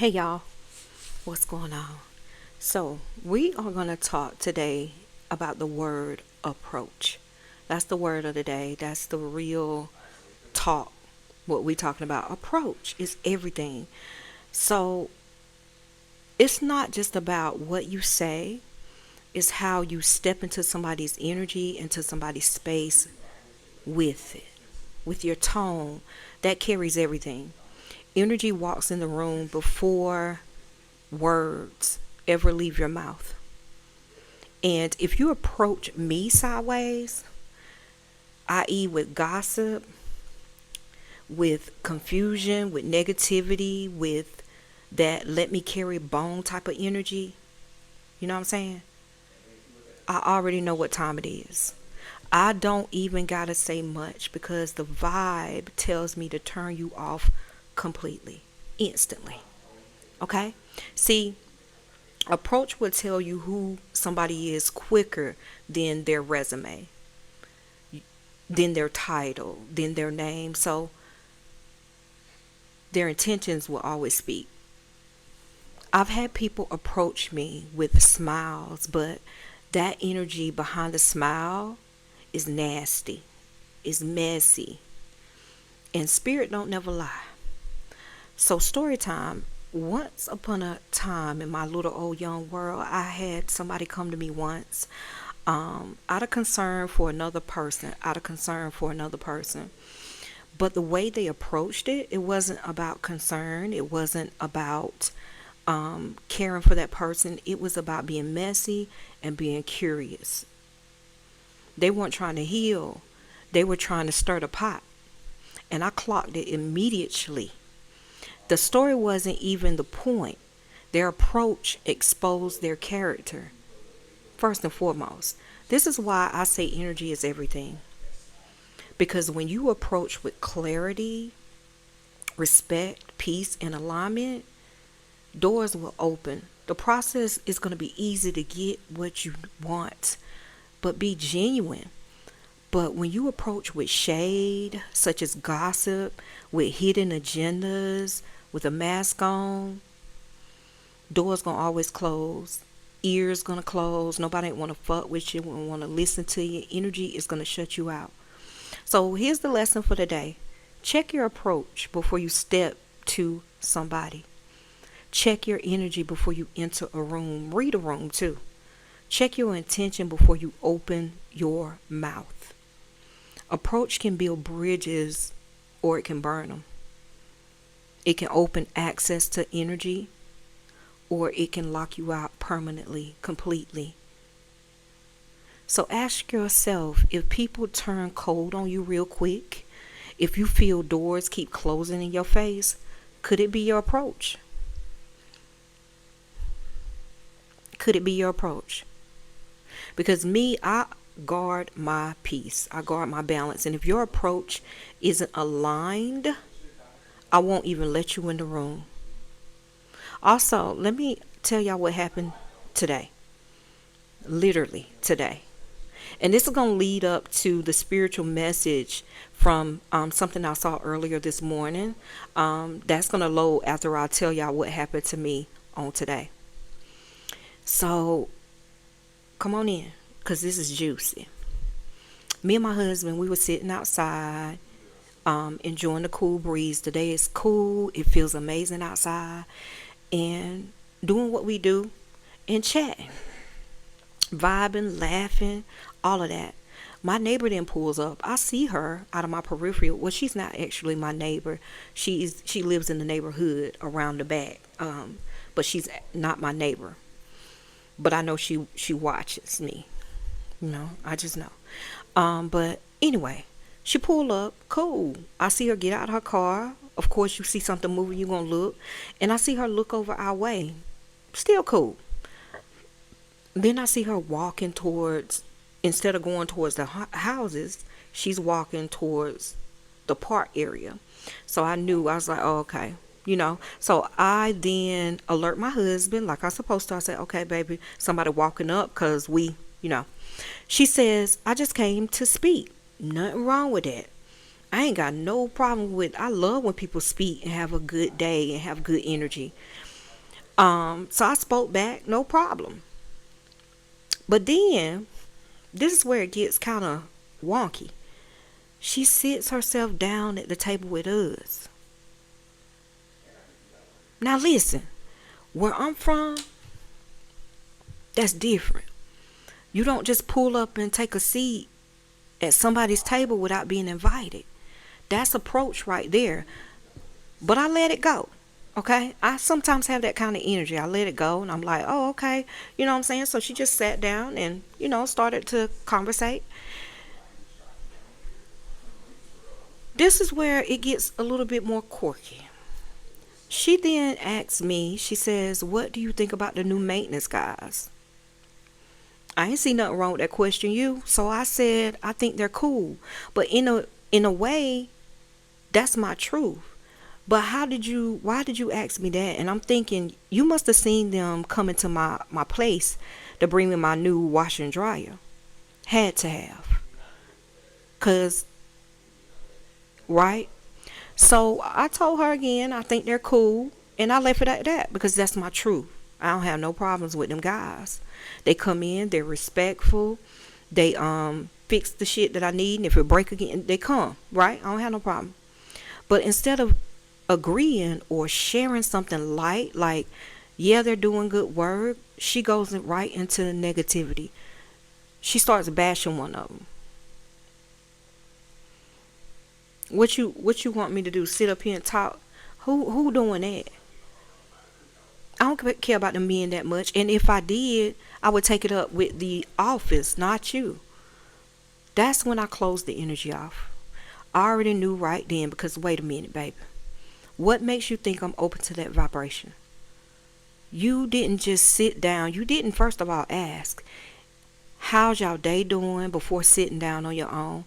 Hey y'all, what's going on? So, we are going to talk today about the word approach. That's the word of the day. That's the real talk. What we talking about. Approach is everything. So, it's not just about what you say, it's how you step into somebody's energy, into somebody's space with it, with your tone. That carries everything. Energy walks in the room before words ever leave your mouth. And if you approach me sideways, i.e., with gossip, with confusion, with negativity, with that let me carry bone type of energy, you know what I'm saying? I already know what time it is. I don't even gotta say much because the vibe tells me to turn you off completely, instantly. Okay? See, approach will tell you who somebody is quicker than their resume, than their title, than their name. So their intentions will always speak. I've had people approach me with smiles, but that energy behind the smile is nasty, is messy, and spirit don't never lie. So story time. Once upon a time in my little old young world, I had somebody come to me once, out of concern for another person, out of concern for another person. But the way they approached it, it wasn't about concern. It wasn't about caring for that person. It was about being messy and being curious. They weren't trying to heal. They were trying to stir the pot. And I clocked it immediately. The story wasn't even the point. Their approach exposed their character, first and foremost. This is why I say energy is everything. Because when you approach with clarity, respect, peace, and alignment, doors will open. The process is going to be easy to get what you want, but be genuine. But when you approach with shade, such as gossip, with hidden agendas, with a mask on, doors gonna always close. Ears gonna close. Nobody want to fuck with you. Won't want to listen to you. Energy is gonna shut you out. So here's the lesson for today. Check your approach before you step to somebody. Check your energy before you enter a room. Read a room too. Check your intention before you open your mouth. Approach can build bridges or it can burn them. It can open access to energy or it can lock you out permanently, completely. So ask yourself, if people turn cold on you real quick, if you feel doors keep closing in your face, could it be your approach? Could it be your approach? Because me, I guard my peace. I guard my balance. And if your approach isn't aligned, I won't even let you in the room. Also, let me tell y'all what happened today. Literally today. And this is going to lead up to the spiritual message from something I saw earlier this morning. That's going to load after I tell y'all what happened to me on today. So, come on in, because this is juicy. Me and my husband, we were sitting outside, enjoying the cool breeze. The day is cool. It feels amazing outside. And doing what we do and chatting, vibing, laughing, all of that. My neighbor then pulls up. I see her out of my peripheral. Well, she's not actually my neighbor. She lives in the neighborhood around the back. But she's not my neighbor. But I know she watches me. I just know. But anyway, she pulled up. Cool. I see her get out of her car. Of course, you see something moving, you're going to look. And I see her look over our way. Still cool. Then I see her walking towards, instead of going towards the houses, she's walking towards the park area. So I knew, I was like, oh, okay. So I then alert my husband like I supposed to. I said, okay, baby, somebody walking up because she says, I just came to speak. Nothing wrong with that. I ain't got no problem with, I love when people speak and have a good day and have good energy. So I spoke back, no problem. But then this is where it gets kind of wonky. She sits herself down at the table with us. Now listen, where I'm from, that's different. You don't just pull up and take a seat at somebody's table without being invited. That's approach right there. But I let it go. Okay? I sometimes have that kind of energy. I let it go and I'm like, oh, okay. You know what I'm saying? So she just sat down and, started to conversate. This is where it gets a little bit more quirky. She then asks me, she says, what do you think about the new maintenance guys? I ain't see nothing wrong with that question, you. So I said, I think they're cool. But in a way, that's my truth. But why did you ask me that? And I'm thinking, you must have seen them come into my place to bring me my new washer and dryer. Had to have. Cause, right? So I told her again, I think they're cool. And I left it at that because that's my truth. I don't have no problems with them guys. They come in, they're respectful. They fix the shit that I need, and if it break again, they come, right? I don't have no problem. But instead of agreeing or sharing something light, like, yeah, they're doing good work, she goes right into the negativity. She starts bashing one of them. What you want me to do? Sit up here and talk? Who doing that? I don't care about the men that much. And if I did, I would take it up with the office, not you. That's when I closed the energy off. I already knew right then because wait a minute, baby. What makes you think I'm open to that vibration? You didn't just sit down. You didn't first of all ask, how's y'all day doing before sitting down on your own?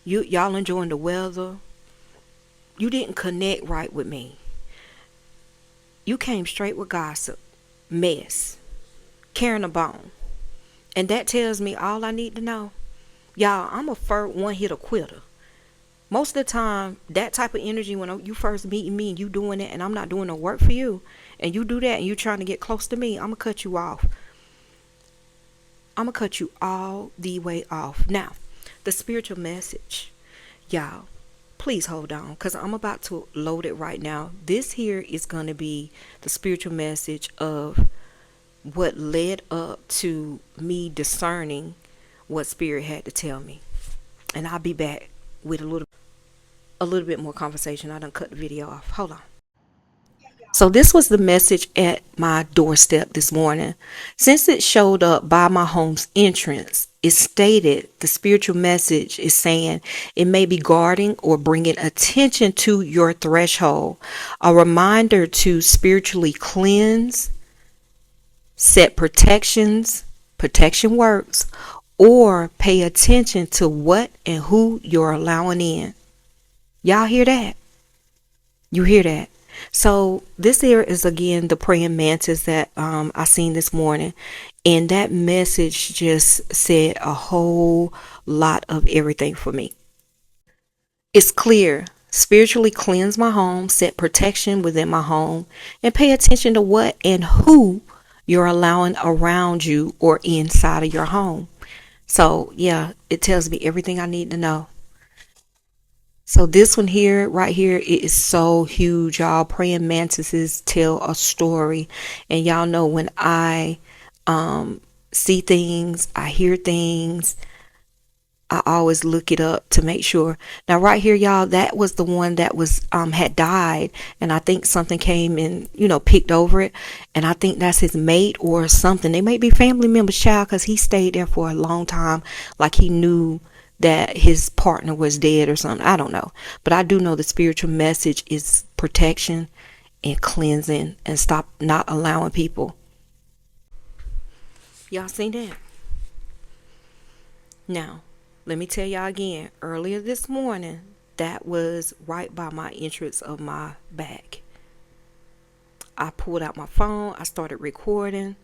Y'all enjoying the weather? You didn't connect right with me. You came straight with gossip, mess, carrying a bone. And that tells me all I need to know. Y'all, I'm a one hitter quitter. Most of the time, that type of energy when you first meeting me and you doing it and I'm not doing no work for you, and you do that and you trying to get close to me, I'm going to cut you off. I'm going to cut you all the way off. Now, the spiritual message. Y'all, please hold on because I'm about to load it right now. This here is going to be the spiritual message of what led up to me discerning what spirit had to tell me. And I'll be back with a little bit more conversation. I done cut the video off. Hold on. So this was the message at my doorstep this morning. Since it showed up by my home's entrance, it stated the spiritual message is saying it may be guarding or bringing attention to your threshold, a reminder to spiritually cleanse, set protection works, or pay attention to what and who you're allowing in. Y'all hear that? You hear that? So this here is again the praying mantis that I seen this morning, and that message just said a whole lot of everything for me. It's clear. Spiritually cleanse my home, set protection within my home, and pay attention to what and who you're allowing around you or inside of your home. So yeah, it tells me everything I need to know. So this one here, right here, it is so huge, y'all. Praying mantises tell a story. And y'all know when I see things, I hear things, I always look it up to make sure. Now right here, y'all, that was the one that was had died. And I think something came and, picked over it. And I think that's his mate or something. They may be family members' child because he stayed there for a long time. Like he knew that his partner was dead or something. I don't know. But I do know the spiritual message is protection and cleansing and stop not allowing people. Y'all seen that? Now, let me tell y'all again. Earlier this morning, that was right by my entrance of my back. I pulled out my phone. I started recording.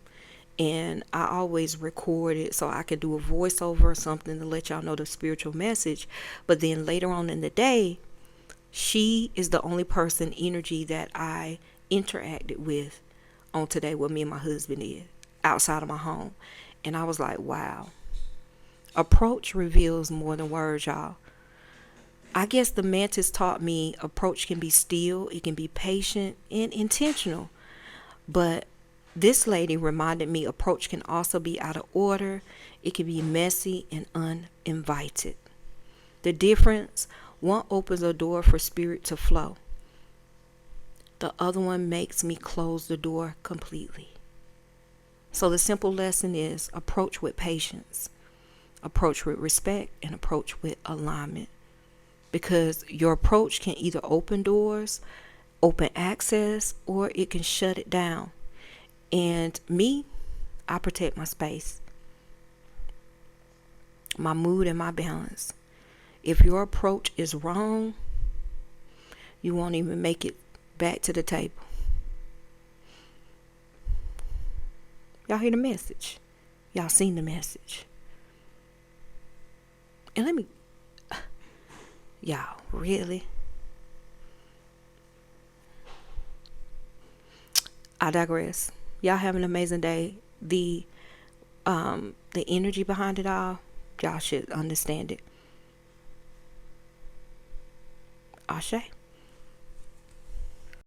And I always record it so I could do a voiceover or something to let y'all know the spiritual message. But then later on in the day, she is the only person energy that I interacted with on today where me and my husband is outside of my home. And I was like, wow. Approach reveals more than words, y'all. I guess the mantis taught me approach can be still, it can be patient and intentional. But this lady reminded me approach can also be out of order, it can be messy and uninvited. The difference, one opens a door for spirit to flow. The other one makes me close the door completely. So the simple lesson is approach with patience, approach with respect, and approach with alignment. Because your approach can either open doors, open access, or it can shut it down. And me, I protect my space, my mood, and my balance. If your approach is wrong, you won't even make it back to the table. Y'all hear the message? Y'all seen the message? And let me, y'all, really? I digress. Y'all have an amazing day. The energy behind it all, y'all should understand it. Ashe.